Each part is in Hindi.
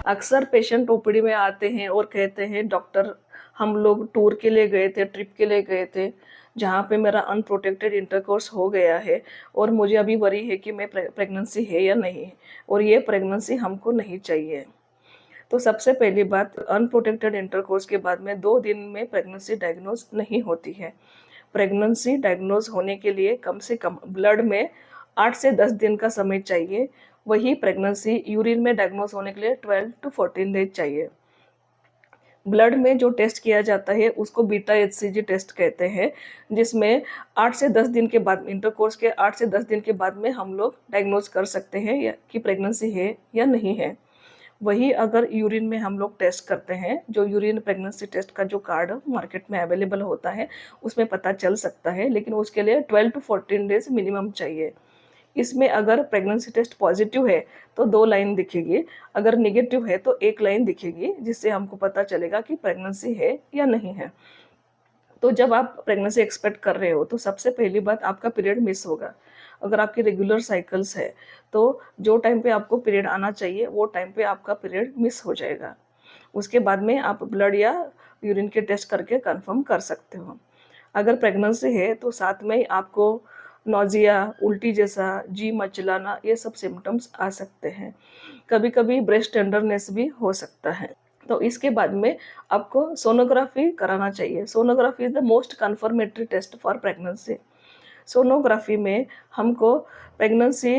अक्सर पेशेंट ओपीडी में आते हैं और कहते हैं डॉक्टर हम लोग टूर के लिए गए थे, ट्रिप के लिए गए थे, जहाँ पे मेरा अनप्रोटेक्टेड इंटरकोर्स हो गया है और मुझे अभी वरी है कि मैं प्रेगनेंसी है या नहीं, और ये प्रेगनेंसी हमको नहीं चाहिए। तो सबसे पहली बात, अनप्रोटेक्टेड इंटरकोर्स के बाद में 2 दिन में प्रेगनेंसी डायग्नोज नहीं होती है। प्रेगनेंसी डायग्नोज होने के लिए कम से कम ब्लड में 8 से 10 दिन का समय चाहिए। वही प्रेगनेंसी यूरिन में डायग्नोज होने के लिए 12 to 14 डेज चाहिए। ब्लड में जो टेस्ट किया जाता है उसको बीटा एचसीजी टेस्ट कहते हैं, जिसमें 8 से 10 दिन के बाद, इंटरकोर्स के 8 से 10 दिन के बाद में हम लोग डायग्नोज कर सकते हैं कि प्रेगनेंसी है या नहीं है। वही अगर यूरिन में हम लोग टेस्ट करते हैं, जो यूरिन प्रेगनेंसी टेस्ट का जो कार्ड मार्केट में अवेलेबल होता है उसमें पता चल सकता है, लेकिन उसके लिए 12 to 14 डेज मिनिमम चाहिए। इसमें अगर प्रेगनेंसी टेस्ट पॉजिटिव है तो 2 लाइन दिखेगी, अगर नेगेटिव है तो 1 लाइन दिखेगी, जिससे हमको पता चलेगा कि प्रेगनेंसी है या नहीं है। तो जब आप प्रेगनेंसी एक्सपेक्ट कर रहे हो तो सबसे पहली बात, आपका पीरियड मिस होगा। अगर आपकी रेगुलर साइकिल्स है तो जो टाइम पे आपको पीरियड आना चाहिए वो टाइम पे आपका पीरियड मिस हो जाएगा। उसके बाद में आप ब्लड या यूरिन के टेस्ट करके कंफर्म कर सकते हो। अगर प्रेगनेंसी है तो साथ में ही आपको नोजिया, उल्टी जैसा, जी मचलाना, ये सब सिम्टम्स आ सकते हैं। कभी कभी ब्रेस्ट टेंडरनेस भी हो सकता है। तो इसके बाद में आपको सोनोग्राफी कराना चाहिए। Sonography is the most confirmatory test for pregnancy. Sonography में हमको प्रेगनेंसी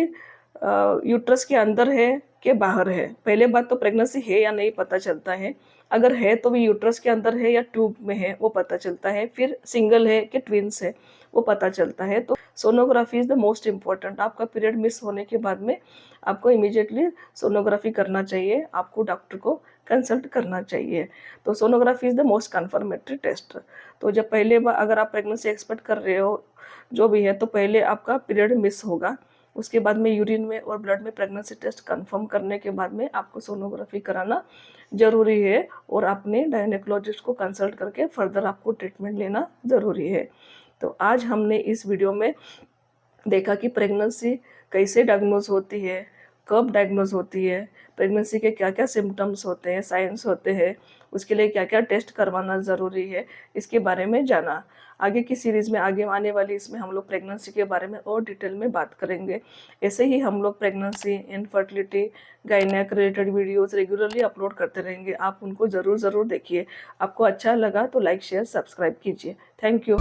यूट्रस के अंदर है कि बाहर है, पहले बात तो प्रेगनेंसी है या नहीं पता चलता है। अगर है तो भी यूट्रस के अंदर है या ट्यूब में है वो पता चलता है, फिर सिंगल है कि ट्विंस है वो पता चलता है। तो sonography is the most important. आपका पीरियड मिस होने के बाद में आपको इमीडिएटली सोनोग्राफी करना चाहिए, आपको डॉक्टर को कंसल्ट करना चाहिए। तो sonography is the most confirmatory test. तो जब पहले बार अगर आप प्रेगनेंसी एक्सपेक्ट कर रहे हो जो भी है, तो पहले आपका पीरियड मिस होगा, उसके बाद में यूरिन में और ब्लड में प्रेगनेंसी टेस्ट कंफर्म करने के बाद में आपको सोनोग्राफी कराना ज़रूरी है, और अपने गायनेकोलॉजिस्ट को कंसल्ट करके फर्दर आपको ट्रीटमेंट लेना ज़रूरी है। तो आज हमने इस वीडियो में देखा कि प्रेगनेंसी कैसे डायग्नोज होती है, कब डायग्नोज होती है, प्रेगनेंसी के क्या क्या सिम्टम्स होते हैं, साइंस होते हैं, उसके लिए क्या क्या टेस्ट करवाना ज़रूरी है, इसके बारे में जाना। आगे की सीरीज़ में, आगे आने वाली इसमें हम लोग प्रेगनेंसी के बारे में और डिटेल में बात करेंगे। ऐसे ही हम लोग pregnancy, infertility, gynaec related videos regularly upload करते रहेंगे। आप उनको ज़रूर देखिए। आपको अच्छा लगा तो लाइक, शेयर, सब्सक्राइब कीजिए। Thank you.